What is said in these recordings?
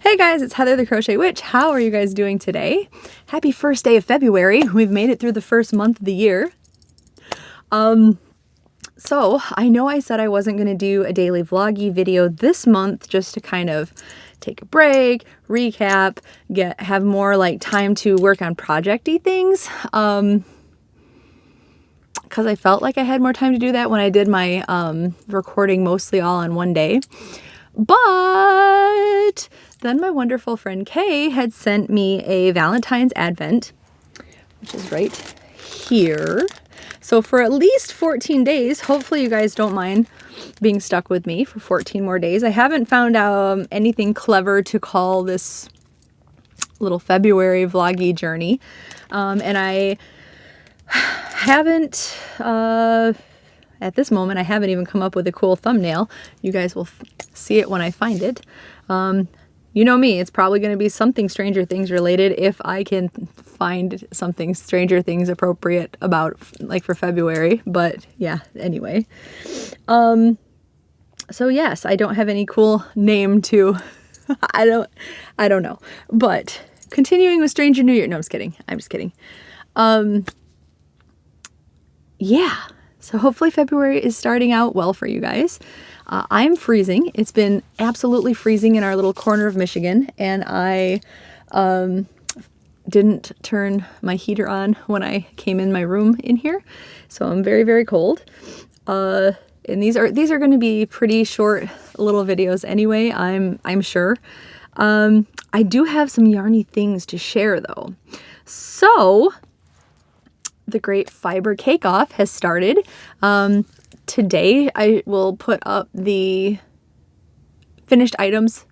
Hey guys, it's Heather the Crochet Witch. How are you guys doing today? Happy first day of February. We've made it through the first month of the year. So I know I said I wasn't going to do a daily vloggy video this month just to kind of take a break, recap, have more like time to work on projecty things. Because I felt like I had more time to do that when I did my recording mostly all on one day. But then my wonderful friend Kay had sent me a Valentine's Advent, which is right here. So for at least 14 days, hopefully you guys don't mind being stuck with me for 14 more days. I haven't found out anything clever to call this little February vloggy journey. And I haven't, at this moment, I haven't even come up with a cool thumbnail. You guys will see it when I find it. You know me, it's probably going to be something Stranger Things related if I can find something Stranger Things appropriate about, like for February. But yeah, anyway. So yes, I don't have any cool name to, I don't know. But continuing with Stranger New Year. No, I'm just kidding. I'm just kidding. Yeah. So hopefully February is starting out well for you guys. I'm freezing. It's been absolutely freezing in our little corner of Michigan, and I didn't turn my heater on when I came in my room in here, so I'm very, very cold. And these are going to be pretty short little videos anyway, I'm sure. I do have some yarny things to share though. So the Great Fiber Cake Off has started. Today I will put up the finished items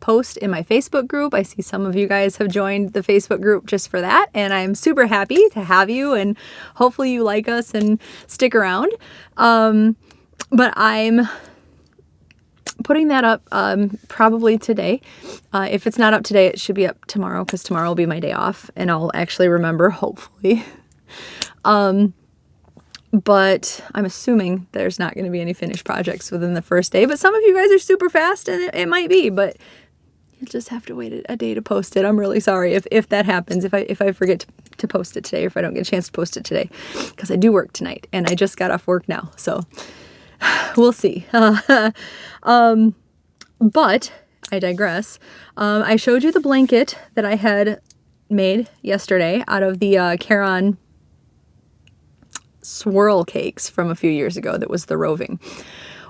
post in my Facebook group. I see some of you guys have joined the Facebook group just for that, and I'm super happy to have you, and hopefully you like us and stick around. But I'm putting that up probably today. If it's not up today, it should be up tomorrow, because tomorrow will be my day off and I'll actually remember, hopefully. But I'm assuming there's not going to be any finished projects within the first day, but some of you guys are super fast and it might be, but you'll just have to wait a day to post it. I'm really sorry if that happens, if I forget to post it today, or if I don't get a chance to post it today, because I do work tonight and I just got off work now. So we'll see. But I digress. I showed you the blanket that I had made yesterday out of the Caron swirl cakes from a few years ago. That was the roving.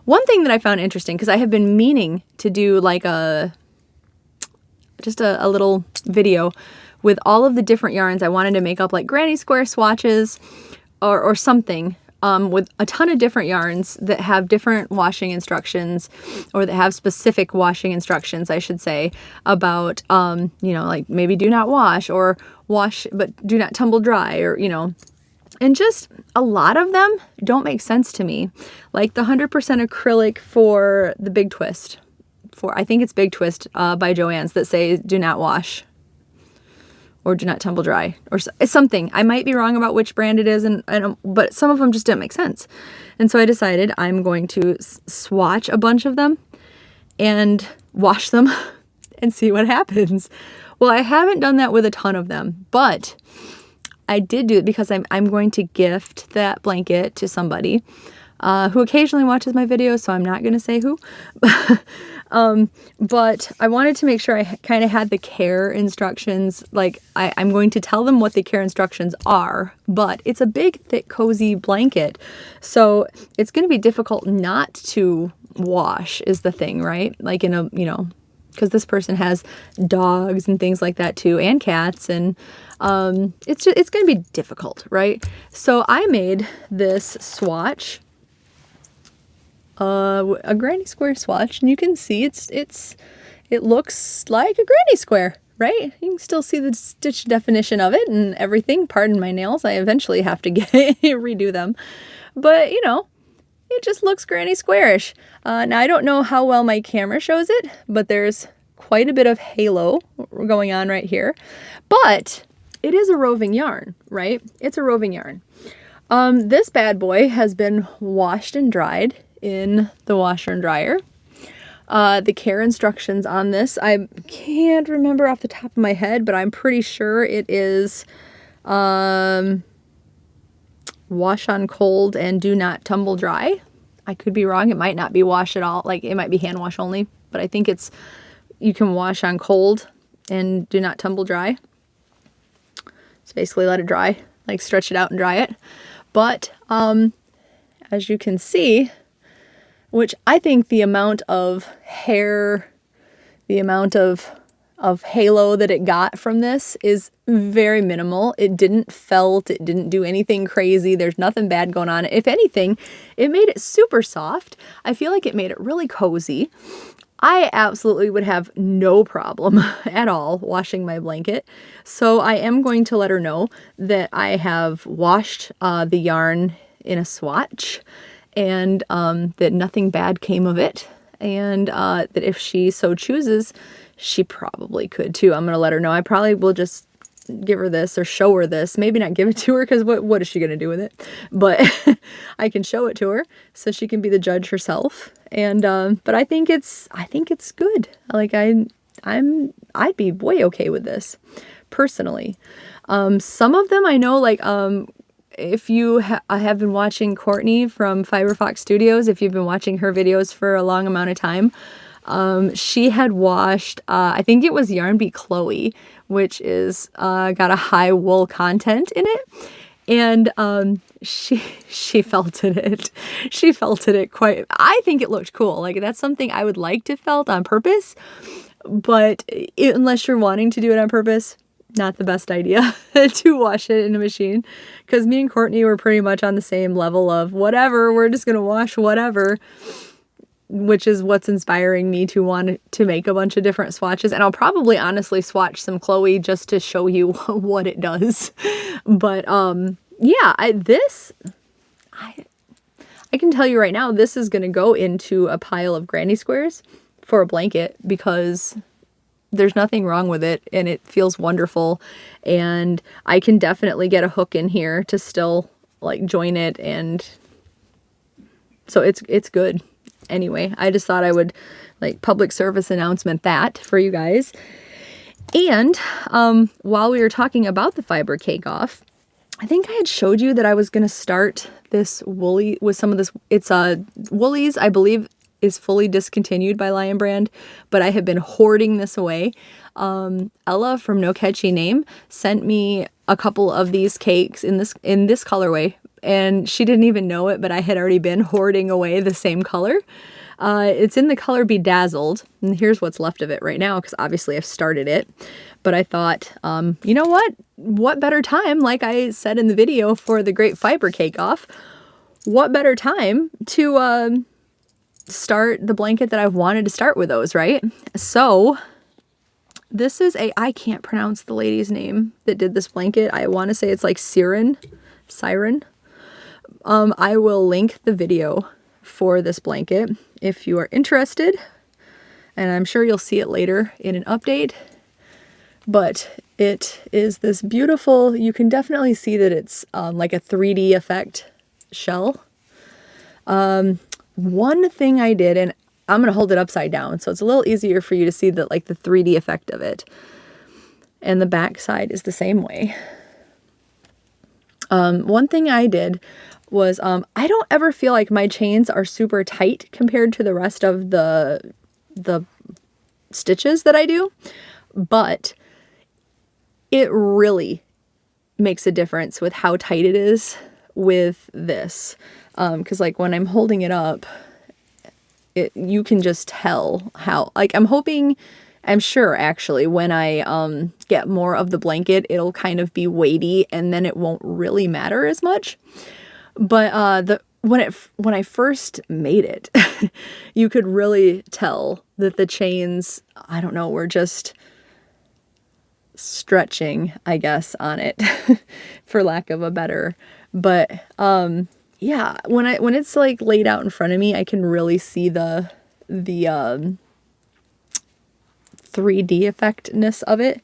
One thing that I found interesting, because I have been meaning to do like just a little video with all of the different yarns. I wanted to make up like granny square swatches or something with a ton of different yarns that have different washing instructions, or that have specific washing instructions, I should say, about, you know, like maybe do not wash, or wash but do not tumble dry, or, you know. And just a lot of them don't make sense to me. Like the 100% acrylic for the Big Twist, I think it's Big Twist by Joann's, that say do not wash or do not tumble dry or something. I might be wrong about which brand it is, but some of them just didn't make sense. And so I decided I'm going to swatch a bunch of them and wash them and see what happens. Well, I haven't done that with a ton of them, but I did do it because I'm going to gift that blanket to somebody who occasionally watches my videos, so I'm not going to say who. But I wanted to make sure I kind of had the care instructions. Like I'm going to tell them what the care instructions are, but it's a big, thick, cozy blanket. So it's going to be difficult not to wash is the thing, right? Like in a, you know, because this person has dogs and things like that too, and cats, and it's going to be difficult, right? So I made this swatch, a granny square swatch, and you can see it looks like a granny square, right? You can still see the stitch definition of it and everything. Pardon my nails, I eventually have to redo them, but you know, it just looks granny squarish. Now I don't know how well my camera shows it, but there's quite a bit of halo going on right here. But it is a roving yarn, right? It's a roving yarn. This bad boy has been washed and dried in the washer and dryer. The care instructions on this, I can't remember off the top of my head, but I'm pretty sure it is wash on cold and do not tumble dry. I could be wrong. It might not be wash at all. Like, it might be hand wash only, but I think it's, you can wash on cold and do not tumble dry. So basically let it dry, like stretch it out and dry it. But as you can see, which I think the amount of hair, the amount of halo that it got from this is very minimal. It didn't felt, it didn't do anything crazy. There's nothing bad going on. If anything, it made it super soft. I feel like it made it really cozy. I absolutely would have no problem at all washing my blanket. So I am going to let her know that I have washed the yarn in a swatch, and that nothing bad came of it. And that if she so chooses, she probably could too. I'm going to let her know. I probably will just give her this or show her this. Maybe not give it to her, because what is she going to do with it? But I can show it to her so she can be the judge herself. And but I think it's good. Like, I'd be way okay with this personally. Some of them I know, like if you have been watching Courtney from Fiberfox Studios, if you've been watching her videos for a long amount of time, she had washed, I think it was Yarn Bee Chloe, which is got a high wool content in it. And she felted it. She felted it quite, I think it looked cool. Like, that's something I would like to felt on purpose, but unless you're wanting to do it on purpose, not the best idea to wash it in a machine, because me and Courtney were pretty much on the same level of whatever, we're just going to wash whatever, which is what's inspiring me to want to make a bunch of different swatches. And I'll probably honestly swatch some Chloe just to show you what it does. But yeah, I can tell you right now, this is going to go into a pile of granny squares for a blanket, because there's nothing wrong with it and it feels wonderful. And I can definitely get a hook in here to still like join it, and so it's good. Anyway, I just thought I would like public service announcement that for you guys. And while we were talking about the fiber cake off, I think I had showed you that I was going to start this woolly with some of this. It's Woolies, I believe, is fully discontinued by Lion Brand, but I have been hoarding this away. Ella from No Catchy Name sent me a couple of these cakes in this colorway, and she didn't even know it, but I had already been hoarding away the same color. It's in the color Bedazzled, and here's what's left of it right now, because obviously I've started it. But I thought, you know what better time, like I said in the video for the Great Fiber Cake Off, what better time to start the blanket that I've wanted to start with those, right? So this is I can't pronounce the lady's name that did this blanket. I want to say it's like Siren. I will link the video for this blanket if you are interested, and I'm sure you'll see it later in an update. But it is this beautiful, you can definitely see that it's like a 3D effect shell. One thing I did, and I'm going to hold it upside down so it's a little easier for you to see that, like the 3D effect of it. And the back side is the same way. One thing I did was, I don't ever feel like my chains are super tight compared to the rest of the stitches that I do, but it really makes a difference with how tight it is with this. Because like when I'm holding it up, you can just tell how, like, I'm sure actually when I get more of the blanket, it'll kind of be weighty and then it won't really matter as much. But when I first made it, you could really tell that the chains, I don't know, were just stretching, I guess, on it for lack of a better. But yeah, when it's like laid out in front of me, I can really see the 3D effectiveness of it.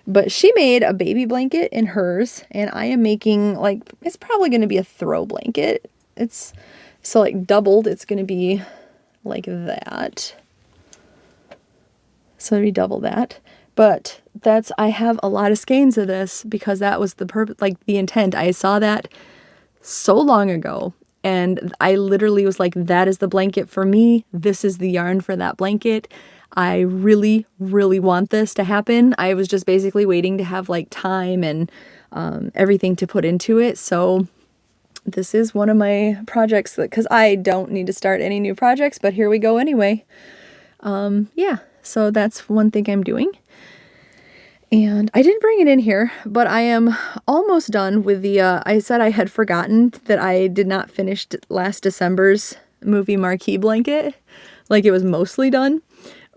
But she made a baby blanket in hers, and I am making, like, it's probably going to be a throw blanket. It's so like doubled, it's going to be like that. So it'd be double that. But I have a lot of skeins of this because that was the purpose, like the intent. I saw that so long ago and I literally was like, that is the blanket for me. This is the yarn for that blanket. I really, really want this to happen. I was just basically waiting to have like time and everything to put into it. So this is one of my projects because I don't need to start any new projects, but here we go anyway. Yeah, so that's one thing I'm doing. And I didn't bring it in here, but I am almost done with the, I said I had forgotten that I did not finish last December's movie marquee blanket. Like it was mostly done,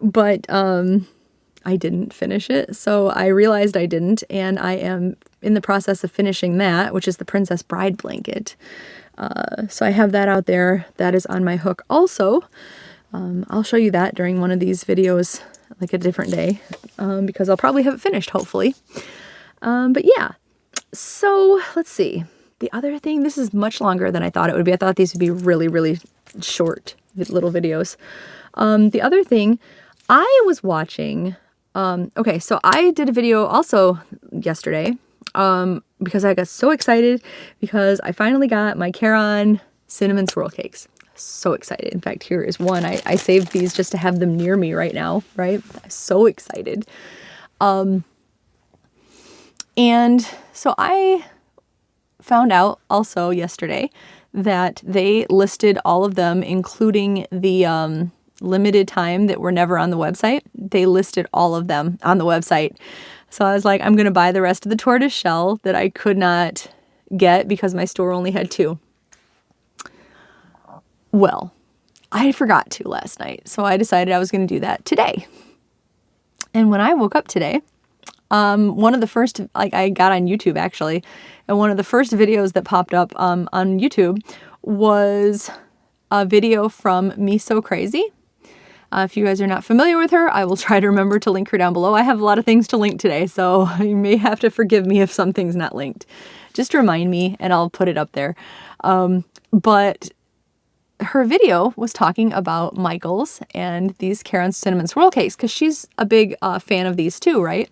but I didn't finish it. So I realized I didn't, and I am in the process of finishing that, which is the Princess Bride blanket. So I have that out there. That is on my hook also. I'll show you that during one of these videos, like a different day, because I'll probably have it finished, hopefully. But yeah, so let's see. The other thing, this is much longer than I thought it would be. I thought these would be really, really short little videos. The other thing, I was watching, okay, so I did a video also yesterday, because I got so excited because I finally got my Caron cinnamon swirl cakes. So excited. In fact, here is one. I saved these just to have them near me right now, right? So excited. And so I found out also yesterday that they listed all of them, including the limited time that were never on the website. They listed all of them on the website. So I was like, I'm going to buy the rest of the tortoise shell that I could not get because my store only had 2. Well, I forgot to last night, so I decided I was going to do that today. And when I woke up today, one of the first, like I got on YouTube actually, and one of the first videos that popped up on YouTube was a video from Me So Crazy. If you guys are not familiar with her, I will try to remember to link her down below. I have a lot of things to link today, so you may have to forgive me if something's not linked. Just remind me and I'll put it up there. But her video was talking about Michael's and these Caron cinnamon swirl cakes because she's a big fan of these too, right?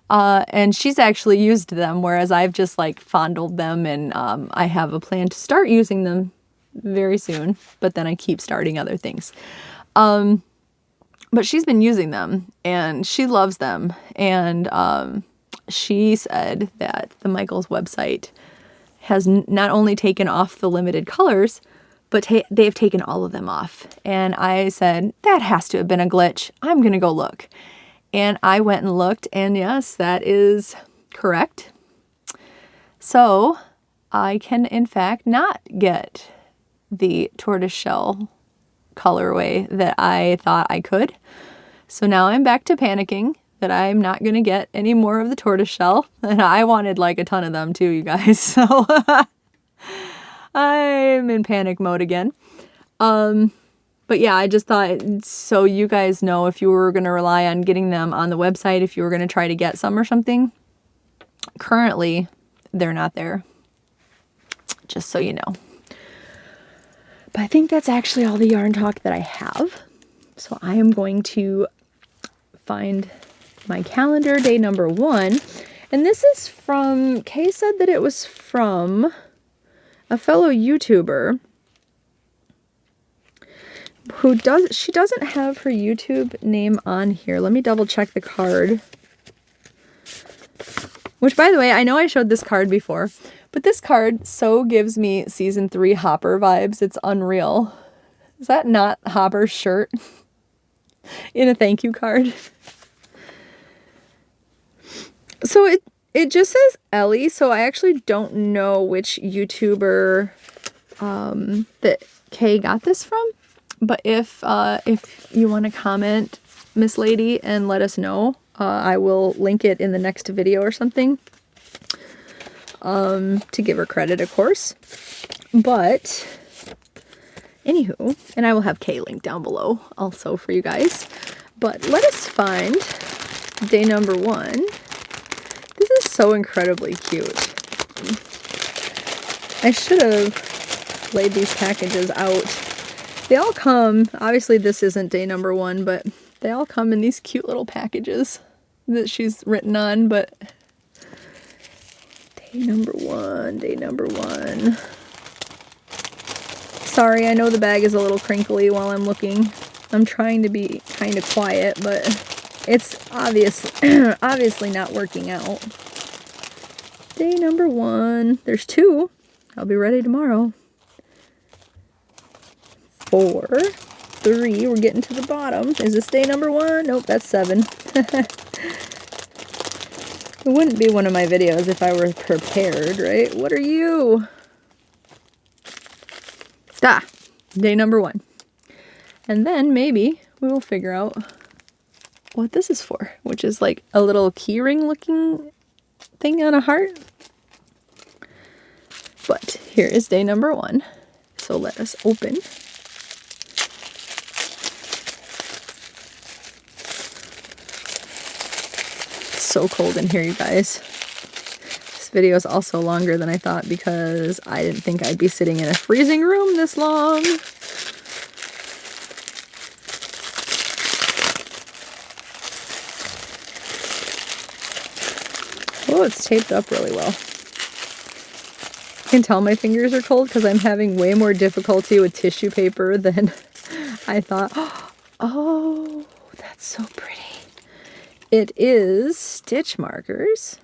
And she's actually used them, whereas I've just like fondled them, and I have a plan to start using them very soon, but then I keep starting other things. But she's been using them and she loves them. And she said that the Michael's website has not only taken off the limited colors, but they've taken all of them off. And I said, that has to have been a glitch. I'm going to go look. And I went and looked, and yes, that is correct. So I can, in fact, not get the tortoiseshell colorway that I thought I could. So now I'm back to panicking that I'm not going to get any more of the tortoiseshell. And I wanted like a ton of them too, you guys. So I'm in panic mode again. But yeah, I just thought, so you guys know, if you were going to rely on getting them on the website, if you were going to try to get some or something, currently they're not there. Just so you know. But I think that's actually all the yarn talk that I have. So I am going to find my calendar, day number 1. And this is from, Kay said that it was from a fellow YouTuber who she doesn't have her YouTube name on here. Let me double check the card. Which, by the way, I know I showed this card before, but this card so gives me season 3 Hopper vibes. It's unreal. Is that not Hopper's shirt in a thank you card? So it just says Ellie, so I actually don't know which YouTuber that Kay got this from. But if you want to comment, Miss Lady, and let us know, I will link it in the next video or something. To give her credit, of course. But anywho, and I will have Kay linked down below also for you guys. But let us find day number 1. This is so incredibly cute. I should have laid these packages out. They all come, obviously this isn't day number 1, but They all come in these cute little packages that she's written on, but day number one. Sorry, I know the bag is a little crinkly while I'm looking. I'm trying to be kind of quiet, but it's obviously not working out. Day number one. There's 2. I'll be ready tomorrow. 4, 3. We're getting to the bottom. Is this day number 1? Nope, that's 7. It wouldn't be one of my videos if I were prepared, right? What are you? Day number 1. And then maybe we will figure out what this is for, which is like a little keyring looking thing on a heart. But here is day number 1. So let us open. So cold in here, you guys. This video is also longer than I thought because I didn't think I'd be sitting in a freezing room this long. Oh, it's taped up really well. You can tell my fingers are cold because I'm having way more difficulty with tissue paper than I thought. Oh, that's so pretty. It is stitch markers.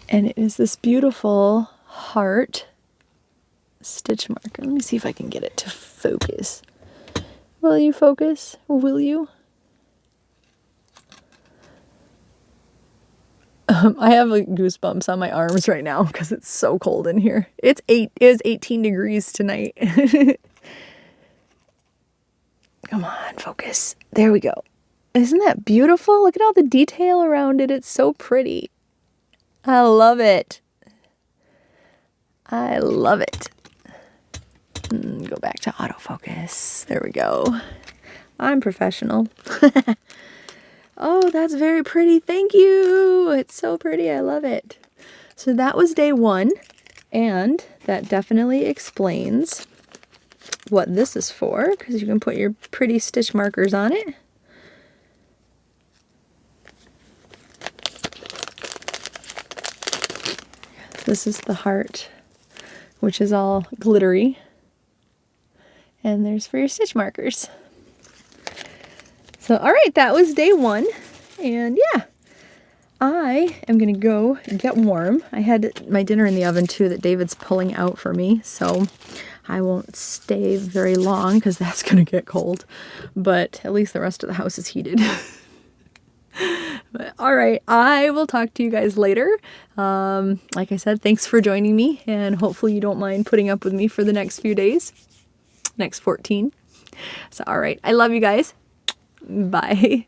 And it is this beautiful heart stitch marker. Let me see if I can get it to focus. Will you focus? Will you? I have like goosebumps on my arms right now because it's so cold in here. It is 18 degrees tonight. Come on, focus. There we go. Isn't that beautiful? Look at all the detail around it. It's so pretty. I love it. I love it. Go back to autofocus. There we go. I'm professional. Oh, that's very pretty. Thank you. It's so pretty. I love it. So that was day 1, and that definitely explains what this is for, because you can put your pretty stitch markers on it. This is the heart, which is all glittery. And there's for your stitch markers. So, all right, that was day 1. And yeah, I am going to go get warm. I had my dinner in the oven too that David's pulling out for me. So I won't stay very long because that's going to get cold. But at least the rest of the house is heated. But, all right, I will talk to you guys later. Like I said, thanks for joining me. And hopefully you don't mind putting up with me for the next few days. Next 14. So, all right, I love you guys. Bye.